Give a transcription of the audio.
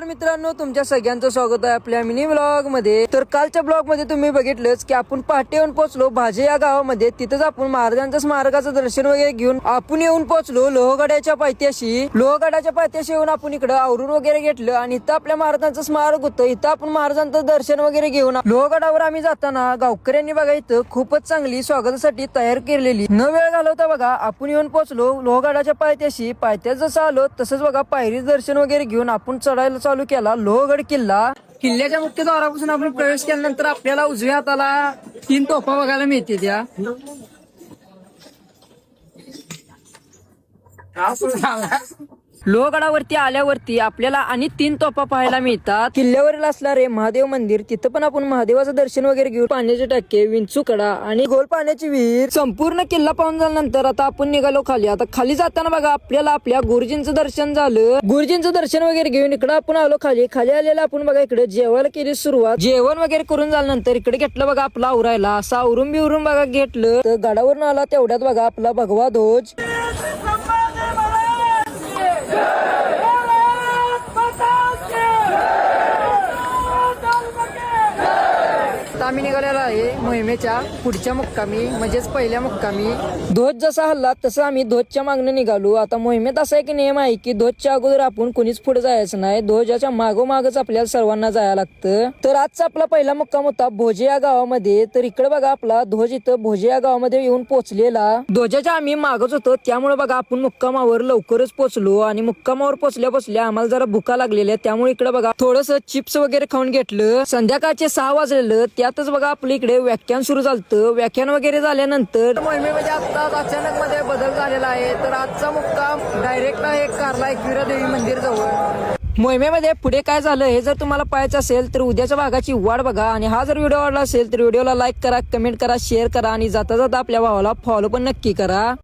नमस्कार मित्रांनो, तुमच्या सगळ्यांचं स्वागत आहे आपल्या मिनी ब्लॉग मध्ये। तर कालच्या ब्लॉग मध्ये तुम्ही बघितलंच की आपण पहाटे येऊन पोहोचलो भाजे या गावामध्ये। तिथंच आपण महाराजांच्या स्मारकाचं दर्शन वगैरे घेऊन आपण येऊन पोहोचलो लोहगडाच्या पायथ्याशी। लोहगडाच्या पायथ्याशी येऊन आपण इकडं आवरून वगैरे घेतलं आणि इथं आपल्या महाराजांचं स्मारक होतं। इथं आपण महाराजांचं दर्शन वगैरे घेऊन लोहगडावर आम्ही जाताना गावकऱ्यांनी बघा इथं खूपच चांगली स्वागतासाठी तयार केलेली। न वेळ घालवता बघा आपण येऊन पोहोचलो लोहगडाच्या पायथ्याशी। पायथ्यात जसं आलो तसंच बघा पायरी दर्शन वगैरे घेऊन आपण चढायला चालू केला लोहगड किल्ला। किल्ल्याच्या मुख्य द्वारापासून आपण प्रवेश केल्यानंतर आपल्याला उजव्या हाताला 3 तोफा बघायला मिळते त्या। लोहगडावरती आल्यावरती आपल्याला आणि 3 तोफा पाहायला मिळतात। किल्ल्यावरील असणारे महादेव मंदिर, तिथं पण आपण महादेवाचं दर्शन वगैरे घेऊन पाण्याचे टाके, विंचूकडा आणि गोल पाण्याची विहीर, संपूर्ण किल्ला पाहून झाल्यानंतर आता आपण निघालो खाली। आता खाली जाताना बघा आपल्याला आपल्या गुरुजींचं दर्शन झालं। गुरुजींचं दर्शन वगैरे घेऊन इकडे आपण आलो खाली। खाली आलेला आपण बघा इकडे जेवायला केली सुरुवात। जेवण वगैरे करून झाल्यानंतर इकडे घेतलं बघा आपला आवरायला। असं आवरून बिवरून बघा घेतलं तर गडावरून आला तेवढ्यात बघा आपला भगवा ध्वज। आम्ही निघालेला आहे मोहिमेच्या पुढच्या मुक्कामी, म्हणजेच पहिल्या मुक्कामी। ध्वज जसा हल्ला तसं आम्ही ध्वजच्या मागणं निघालो। आता मोहिमेत असा एक नियम आहे की ध्वजच्या अगोदर आपण कोणीच पुढे जायचं नाही, ध्वजाच्या मागोमागच आपल्याला सर्वांना जायला लागतं। तर आजचा आपला पहिला मुक्काम होता भोजे या गावामध्ये। तर इकडे बघा आपला ध्वज इथं भोजे या गावामध्ये येऊन पोहोचलेला। ध्वजाच्या आम्ही मागच होतो त्यामुळे बघा आपण मुक्कामावर लवकरच पोहोचलो आणि मुक्कामावर पोहोचल्या आम्हाला जरा भुका लागलेल्या, त्यामुळे इकडे बघा थोडस चिप्स वगैरे खाऊन घेतलं। संध्याकाळचे 6 वाजलेलं, त्यातच बघा आपल्या इकडे व्याख्यान सुरू झालं। व्याख्यान वगैरे झाल्यानंतर मोहिमेमध्ये आता अचानक मध्ये बदल झालेला आहे। तर आजचा मुक्काम डायरेक्ट आहे कारला एकविरा देवी मंदिर जवळ। मोहिमेमध्ये पुढे काय झालं हे जर तुम्हाला पाहायचं असेल तर उद्याच्या भागाची वाट बघा। आणि हा जर व्हिडिओ आवडला असेल तर व्हिडिओला लाईक करा, कमेंट करा, शेअर करा आणि जाता जाता आपल्या भावाला फॉलो पण नक्की करा।